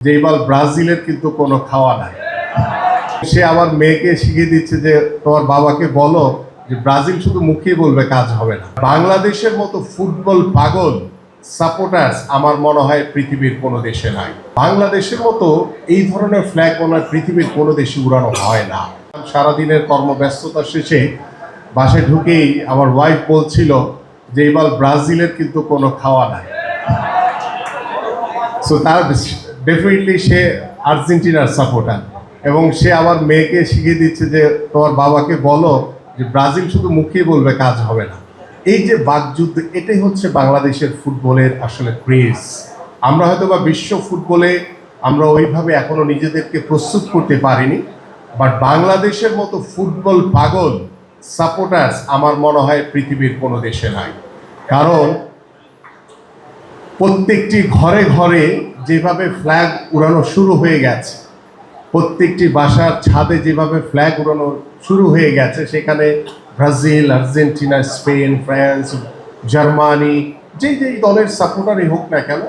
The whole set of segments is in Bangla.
যে এবার ব্রাজিলের কিন্তু কোনো খাওয়া নাই। সে আমার মেয়েকে শিখিয়ে দিচ্ছে যে তোমার বাবাকে বলো যে ব্রাজিল শুধু মুখেই বলবে, কাজ হবে না। বাংলাদেশের মতো ফুটবল পাগল সাপোর্টার্স আমার মনে হয় পৃথিবীর কোনো দেশে নাই। বাংলাদেশের মতো এই ধরনের ফ্ল্যাগ মনে হয় পৃথিবীর কোনো দেশে উড়ানো হয় না। সারাদিনের কর্মব্যস্ততা শেষে বাসায় ঢুকেই আমার ওয়াইফ বলছিল যে এবার ব্রাজিলের কিন্তু কোনো খাওয়া নাই। সো তার ডেফিনেটলি সে আর্জেন্টিনার সাপোর্টার, এবং সে আমার মেয়েকে শিখিয়ে দিচ্ছে যে তোমার বাবাকে বলো যে ব্রাজিল শুধু মুখেই বলবে, কাজ হবে না। এই যে বাকযুদ্ধ, এটাই হচ্ছে বাংলাদেশের ফুটবলের আসলে ক্রেজ। আমরা হয়তো বা বিশ্ব ফুটবলে আমরা ওইভাবে এখনো নিজেদেরকে প্রস্তুত করতে পারিনি, বাট বাংলাদেশের মতো ফুটবল পাগল সাপোর্টার্স আমার মনে হয় পৃথিবীর কোনো দেশে নাই। কারণ প্রত্যেকটি ঘরে ঘরে যেভাবে ফ্ল্যাগ উড়ানো শুরু হয়ে গেছে, প্রত্যেকটি বাসার ছাদে যেভাবে ফ্ল্যাগ উড়ানো শুরু হয়ে গেছে, সেখানে Brazil, Argentina, Spain, France, Germany, যেই দলের সাপোর্টারই হোক না কেন,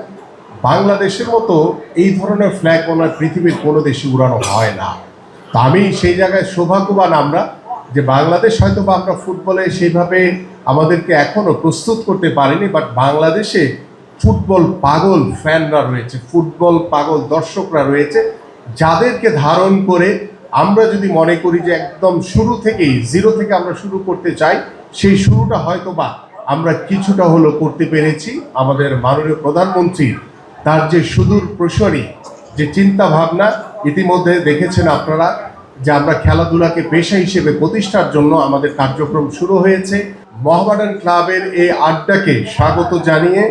বাংলাদেশের মতো এই ধরনের ফ্ল্যাগ মনে হয় পৃথিবীর কোনো দেশে উড়ানো হয় না। তো আমি সেই জায়গায় সৌভাগ্যবান আমরা যে বাংলাদেশ হয়তো বা আমরা ফুটবলে সেইভাবে আমাদেরকে এখনও প্রস্তুত করতে পারিনি, বাট বাংলাদেশে ফুটবল পাগল ফ্যানরা রয়েছে, ফুটবল পাগল দর্শকরা রয়েছে, যাদেরকে ধারণ করে আমরা যদি মনে করি যে একদম শুরু থেকেই জিরো থেকে আমরা শুরু করতে চাই, সেই শুরুটা হয়তো বা আমরা কিছুটা হলো করতে পেরেছি। আমাদের মাননীয় প্রধানমন্ত্রী তার যে সুদূর প্রসারী যে চিন্তা ভাবনা, ইতিমধ্যে দেখেছেন আপনারা যে আমরা খেলাধুলাকে পেশা হিসেবে প্রতিষ্ঠার জন্য আমাদের কার্যক্রম শুরু হয়েছে। মোহামেডান ক্লাবের এই আড্ডাকে স্বাগত জানিয়ে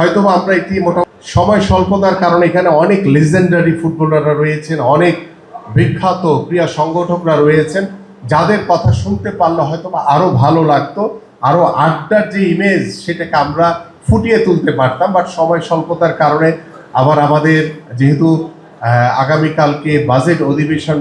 হয়তোবা আমরা একটি সময় স্বল্পতার কারণে এখানে অনেক লেজেন্ডারি ফুটবলাররা রয়েছেন, অনেক বিখ্যাত ক্রীড়া সংগঠকরা রয়েছেন, যাদের কথা শুনতে পারলে হয়তোবা আরও ভালো লাগতো, আরও আড্ডার যে ইমেজ সেটাকে আমরা ফুটিয়ে তুলতে পারতাম। বাট সময় স্বল্পতার কারণে আবার আমাদের যেহেতু আগামীকালকে বাজেট অধিবেশন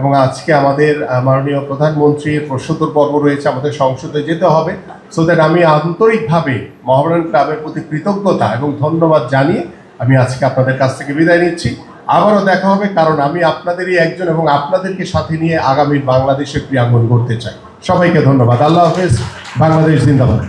এবং আজকে আমাদের মাননীয় প্রধানমন্ত্রীর প্রশ্নোত্তর পর্ব রয়েছে, আমাদের সংসদে যেতে হবে। সো দ্যাট আমি আন্তরিকভাবে মোহামেডান ক্লাবের প্রতি কৃতজ্ঞতা এবং ধন্যবাদ জানিয়ে আমি আজকে আপনাদের কাছ থেকে বিদায় নিচ্ছি। আবারও দেখা হবে, কারণ আমি আপনাদেরই একজন এবং আপনাদেরকে সাথে নিয়ে আগামীর বাংলাদেশের ক্রীড়াঙ্গন করতে চাই। সবাইকে ধন্যবাদ। আল্লাহ হাফেজ। বাংলাদেশ জিন্দাবাদ।